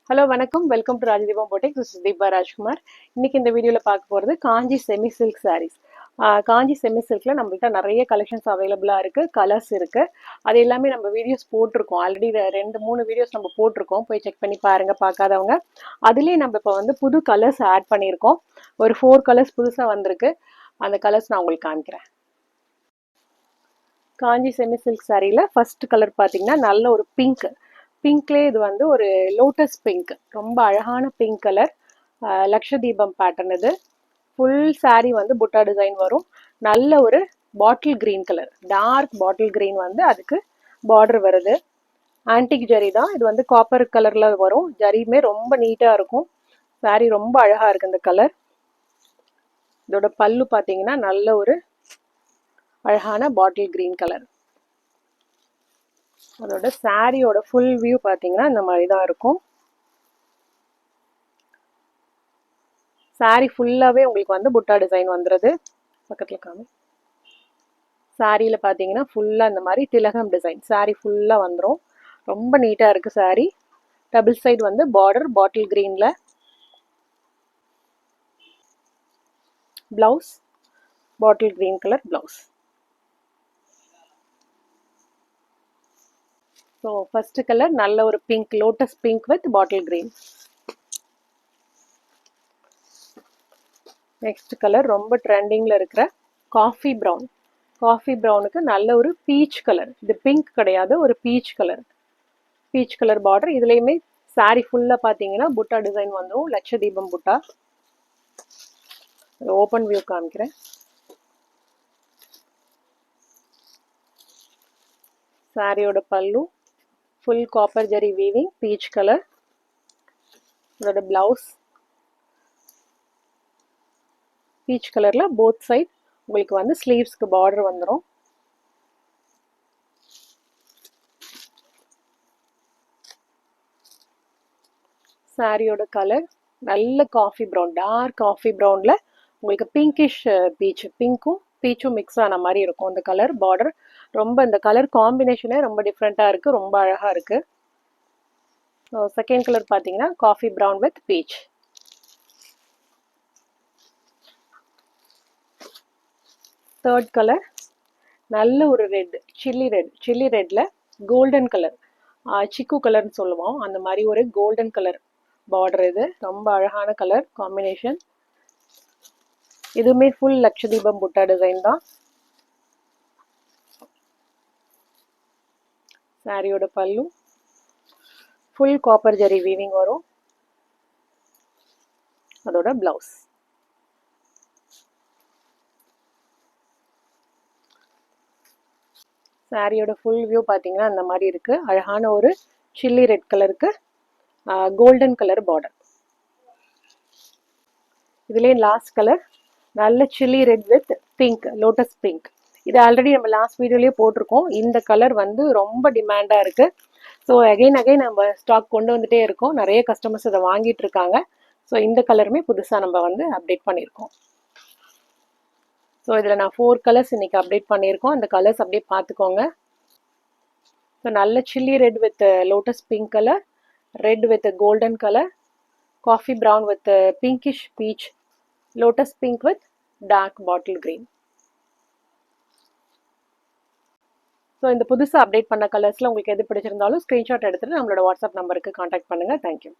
Hello வணக்கம், welcome to Rajadeepam boutique. This is Deepa Rajkumar. இன்னைக்கு இந்த வீடியோவில் பார்க்க போகிறது Kanchi semi silk saris. Kanchi semi சில்கில் நம்மள்கிட்ட நிறைய கலெக்ஷன்ஸ் அவைலபிளாக இருக்குது, கலர்ஸ் இருக்குது. அது எல்லாமே நம்ம வீடியோஸ் போட்டிருக்கோம். ஆல்ரெடி 2-3 வீடியோஸ் நம்ம போட்டிருக்கோம், போய் செக் பண்ணி பாருங்கள் பார்க்காதவங்க. அதுலேயே நம்ம இப்போ வந்து புது கலர்ஸ் ஆட் பண்ணியிருக்கோம். ஒரு 4 கலர்ஸ் புதுசாக வந்திருக்கு. அந்த கலர்ஸ் நான் உங்களுக்கு காமிக்கிறேன். காஞ்சி செமி சில்க் சாரியில் ஃபர்ஸ்ட் கலர் பார்த்தீங்கன்னா நல்ல ஒரு பிங்க்லேயே இது வந்து ஒரு லோட்டஸ் பிங்க், ரொம்ப அழகான பிங்க் கலர். லக்ஷதீபம் பேட்டர்ன். இது ஃபுல் சாரீ வந்து புட்டா டிசைன் வரும். நல்ல ஒரு bottle green colour, dark bottle green வந்து அதுக்கு பார்டர் வருது. ஆன்டிக் ஜரி தான் இது, வந்து காப்பர் கலர்ல வரும். ஜரியுமே ரொம்ப நீட்டா இருக்கும். சாரீ ரொம்ப அழகா இருக்கு இந்த கலர். இதோட பல்லு பார்த்தீங்கன்னா நல்ல ஒரு அழகான பாட்டில் கிரீன் கலர். அதோட சாரியோட ஃபுல் வியூ பார்த்தீங்கன்னா இந்த மாதிரி தான் இருக்கும். சாரி ஃபுல்லாகவே உங்களுக்கு வந்து புட்டா டிசைன் வந்துடுது. பக்கத்தில் காமி. சாரியில் பார்த்தீங்கன்னா ஃபுல்லாக இந்த மாதிரி திலகம் டிசைன் சாரி ஃபுல்லாக வந்துடும். ரொம்ப நீட்டாக இருக்குது சாரி. டபுள் சைடு வந்து பார்டர் பாட்டில் கிரீனில். Blouse bottle green colour blouse. So first colour நல்ல ஒரு pink, lotus pink with bottle green. Next colour ரொம்ப ட்ரெண்டிங்கில் இருக்கிற காஃபி ப்ரௌன். காஃபி ப்ரௌனுக்கு நல்ல ஒரு பீச் கலர். இது பிங்க் கிடையாது, ஒரு peach colour. Peach colour border. இதுலேயுமே சாரி ஃபுல்லாக பார்த்தீங்கன்னா புட்டா டிசைன் வந்துடும், லட்சதீபம் புட்டா. ஓப்பன் வியூ காமிக்கிறேன். சாரியோட பல்லு full copper zari weaving, peach colour. இதோட பிளவுஸ் பீச் கலர்ல போத் சைட் உங்களுக்கு வந்து ஸ்லீவ்ஸ்க்கு பார்டர் வந்துடும். சாரியோட கலர் நல்ல காஃபி ப்ரௌன், டார்க் காஃபி ப்ரௌன்ல உங்களுக்கு பிங்கிஷ் பீச், பிங்க்கும் பீச்சும் மிக்ஸ் ஆன மாதிரி இருக்கும் இந்த கலர். பார்டர் ரொம்ப, இந்த கலர் காம்பினேஷனே ரொம்ப டிஃப்ரெண்ட்டாக இருக்குது, ரொம்ப அழகாக இருக்குது. செகண்ட் கலர் பார்த்தீங்கன்னா coffee brown with beach. Third colour நல்ல ஒரு ரெட், சில்லி ரெட்ல கோல்டன் கலர், சிக்கு கலர்னு சொல்லுவோம், அந்த மாதிரி ஒரு கோல்டன் கலர் பார்டர். இது ரொம்ப அழகான கலர் காம்பினேஷன். இதுவுமே ஃபுல் லட்சதீபம் புட்டா டிசைன் தான். சாரியோட பல்லு ஃபுல் காப்பர் ஜரி வீவிங் வரும். அதோட பிளவுஸ். சாரியோட ஃபுல் வியூ பார்த்தீங்கன்னா அந்த மாதிரி இருக்கு. அழகான ஒரு சில்லி ரெட் கலருக்கு கோல்டன் கலர் பார்டர். இதுலேயே லாஸ்ட் கலர் நல்ல chilli red with pink, lotus pink. இது ஆல்ரெடி நம்ம லாஸ்ட் வீடியோலேயே போட்டிருக்கோம். இந்த கலர் வந்து ரொம்ப டிமாண்டாக இருக்குது. ஸோ அகைன் நம்ம ஸ்டாக் கொண்டு வந்துட்டே இருக்கோம். நிறைய கஸ்டமர்ஸ் இதை வாங்கிட்டு இருக்காங்க. ஸோ இந்த கலருமே புதுசாக நம்ம வந்து அப்டேட் பண்ணியிருக்கோம். ஸோ இதில் நான் 4 கலர்ஸ் இன்னைக்கு அப்டேட் பண்ணியிருக்கோம். அந்த கலர்ஸ் அப்படியே பார்த்துக்கோங்க. ஸோ நல்ல chilli red with lotus pink colour, red with golden colour, coffee brown with pinkish peach, lotus pink with dark bottle green. So இந்த புதுசாக அப்டேட் பண்ண கலர்ஸில் உங்களுக்கு எது பிடிச்சிருந்தாலும் ஸ்க்ரீன்ஷாட் எடுத்துகிட்டு நம்மளோட வாட்ஸ்அப் நம்பருக்கு காண்டாக்ட் பண்ணுங்கள். தேங்க்யூ.